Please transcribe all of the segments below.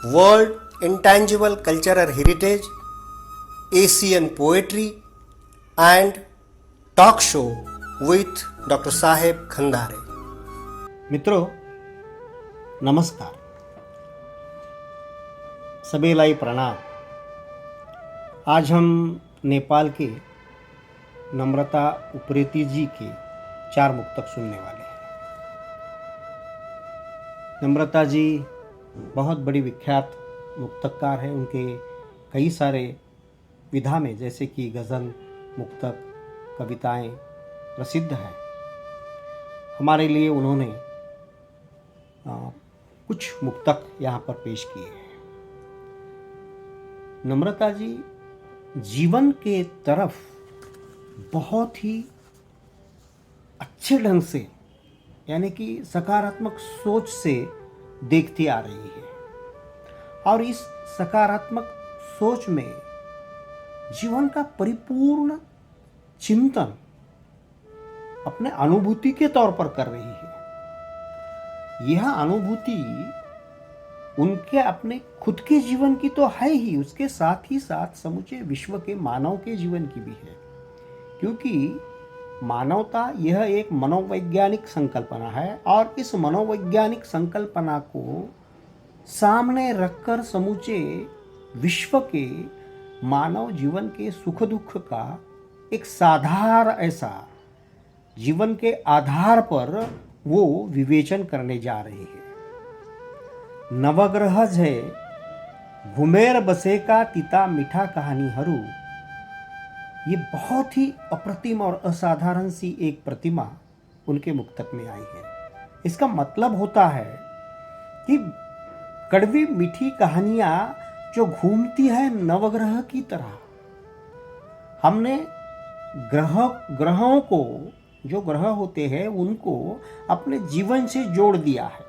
World Intangible Cultural Heritage, Asian Poetry, and talk show with Dr. Saheb Khandare. मित्रों नमस्कार, सबेलाई प्रणाम। आज हम नेपाल के नम्रता उप्रेती जी के 4 मुक्तक सुनने वाले हैं। नम्रता जी बहुत बड़ी विख्यात मुक्तकार हैं। उनके कई सारे विधा में जैसे कि गज़ल, मुक्तक, कविताएं प्रसिद्ध हैं। हमारे लिए उन्होंने कुछ मुक्तक यहाँ पर पेश किए हैं। नम्रता जी जीवन के तरफ बहुत ही अच्छे ढंग से यानी कि सकारात्मक सोच से देखती आ रही है और इस सकारात्मक सोच में जीवन का परिपूर्ण चिंतन अपने अनुभूति के तौर पर कर रही है। यह अनुभूति उनके अपने खुद के जीवन की तो है ही, उसके साथ ही साथ समूचे विश्व के मानव के जीवन की भी है, क्योंकि मानवता यह एक मनोवैज्ञानिक संकल्पना है और इस मनोवैज्ञानिक संकल्पना को सामने रखकर समूचे विश्व के मानव जीवन के सुख दुख का एक साधार ऐसा जीवन के आधार पर वो विवेचन करने जा रहे हैं। नवग्रह है घुमेर बसेका तिता मीठा कहानीहरू, ये बहुत ही अप्रतिम और असाधारण सी एक प्रतिमा उनके मुक्तक में आई है। इसका मतलब होता है कि कड़वी मीठी कहानियां जो घूमती है नवग्रह की तरह, हमने ग्रहों को, जो ग्रह होते हैं उनको अपने जीवन से जोड़ दिया है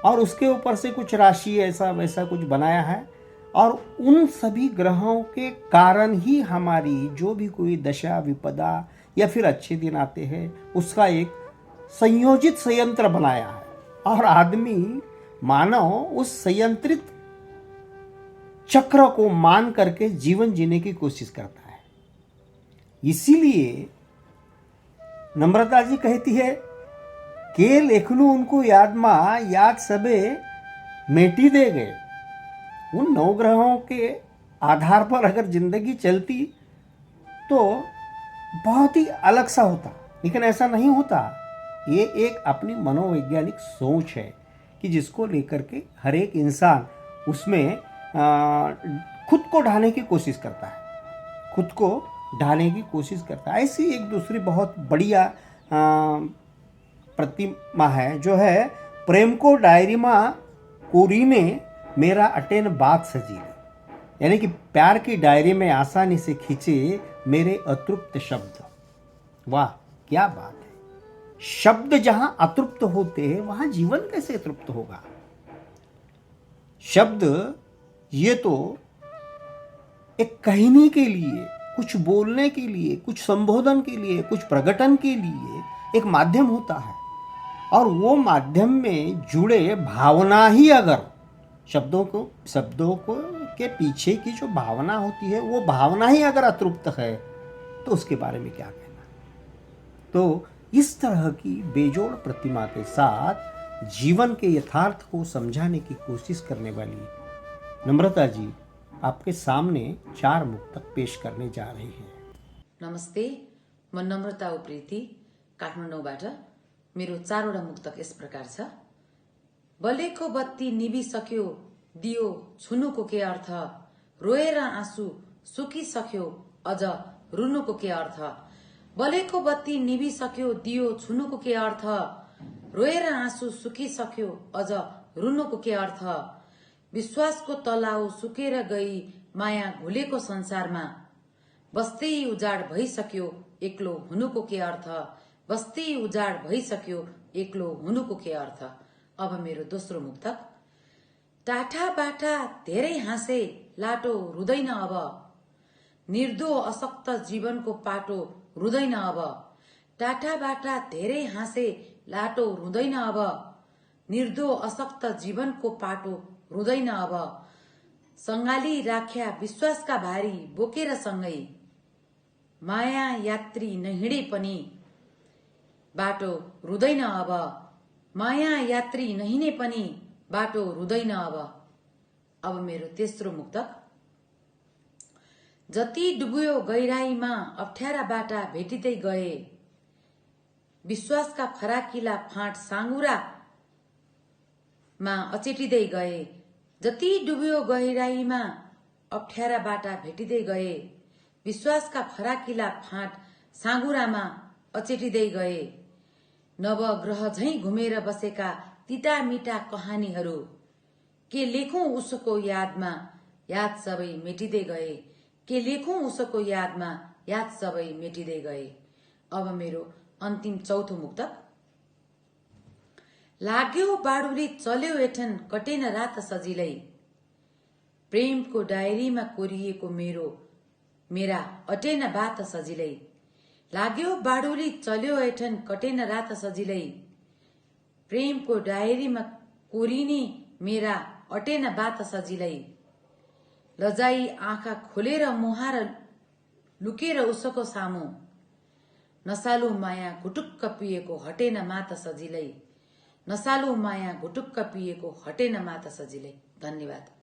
और उसके ऊपर से कुछ राशि ऐसा वैसा कुछ बनाया है और उन सभी ग्रहों के कारण ही हमारी जो भी कोई दशा विपदा या फिर अच्छे दिन आते हैं उसका एक संयोजित संयंत्र बनाया है और आदमी मानव उस संयंत्रित चक्र को मान करके जीवन जीने की कोशिश करता है। इसीलिए नम्रता जी कहती है के लेखलू उनको याद माँ याद सबे मेटी दे गए। उन नवग्रहों के आधार पर अगर जिंदगी चलती तो बहुत ही अलग सा होता, लेकिन ऐसा नहीं होता। ये एक अपनी मनोवैज्ञानिक सोच है कि जिसको लेकर के हर एक इंसान उसमें खुद को ढालने की कोशिश करता है, खुद को ढालने की कोशिश करता है। ऐसी एक दूसरी बहुत बढ़िया प्रतिमा है जो है प्रेम को डायरी माँ कोरी ने मेरा अटेन बात सजीले, यानी कि प्यार की डायरी में आसानी से खींचे मेरे अतृप्त शब्द। वाह क्या बात है! शब्द जहां अतृप्त होते हैं वहां जीवन कैसे तृप्त होगा। शब्द ये तो एक कहने के लिए, कुछ बोलने के लिए, कुछ संबोधन के लिए, कुछ प्रकटन के लिए एक माध्यम होता है और वो माध्यम में जुड़े भावना ही अगर शब्दों को के पीछे की जो भावना होती है वो भावना ही अगर अतृप्त है तो उसके बारे में क्या कहना। तो इस तरह की बेजोड़ प्रतिमा के साथ जीवन के यथार्थ को समझाने की कोशिश करने वाली नम्रता जी आपके सामने 4 मुक्तक पेश करने जा रही है। नमस्ते, म नम्रता उप्रेती काठमाडौँबाट। मेरो 4वटा मुक्तक यस प्रकार छ। बलेको बत्ती निभिसक्यो दियो छुनुको के अर्थ, रोएर आँसु सुकिसक्यो अझ रुनुको के अर्थ। बलेको बत्ती निभिसक्यो दियो छुनुको के अर्थ, रोएर आँसु सुकिसक्यो अझ रुनुको के अर्थ। विश्वासको तलाउ सुकेर गई माया घुलेको संसारमा, बस्दै उजाड भइसक्यो एक्लो हुनुको के अर्थ, बस्दै उजाड भइसक्यो एक्लो हुनुको के अर्थ। अब मेरो दोस्रो मुक्तक। टाठा बाठा धेरै हाँसे लाटो रुँदैन अब, निर्दो अशक्त जीवनको पाटो रुँदैन अब। टाठा बाठा धेरै हाँसे लाटो रुँदैन अब, निर्दो अशक्त जीवनको पाटो रुँदैन अब। सङ्गाली राख्या विश्वासका भारी बोकेर सँगै, माया यात्री नहिँडे पनि बाटो रुँदैन अब। माया यात्री नहिँडे पनि बाटो रुँदैन अब। अब मेरो तेस्रो मुक्तक। जति डुब्यो गहिराईमा अप्ठ्यारा बाटा भेटिँदै गए, विश्वासका फराकिला फाँट साँगुरामा अचेटिँदै गए। जति डुब्यो गहिराईमा अप्ठ्यारा बाटा भेटिँदै गए, विश्वासका फराकिला फाँट साँगुरामा अचेटिँदै गए। नवग्रह झैं घुमेर बसेका तिता मिठा कहानीहरू के लेखौं उसको यादमा, याद सबै मेटिँदै गए। के लेखौं उसको यादमा, याद सबै मेटिँदै गए। अब मेरो अन्तिम चौथो मुक्तक। लाग्यो बाडुली चल्यो एठन कटेन रात सजिलै, प्रेमको डायरीमा कोरिएको मेरा अटेन बात सजिलै। लाग्यो बाडुली चल्यो एठन कटेन रात सजिलै, प्रेमको डायरीमा कोरिने मेरा अटेन बात सजिलै। लजाई आँखा खोलेर मुहार लुकेर उसको सामु, नसालु माया घुटुक्क पिएको हटेन मात सजिलै। नसालु माया घुटुक्क पिएको हटेन मात सजिलै। धन्यवाद।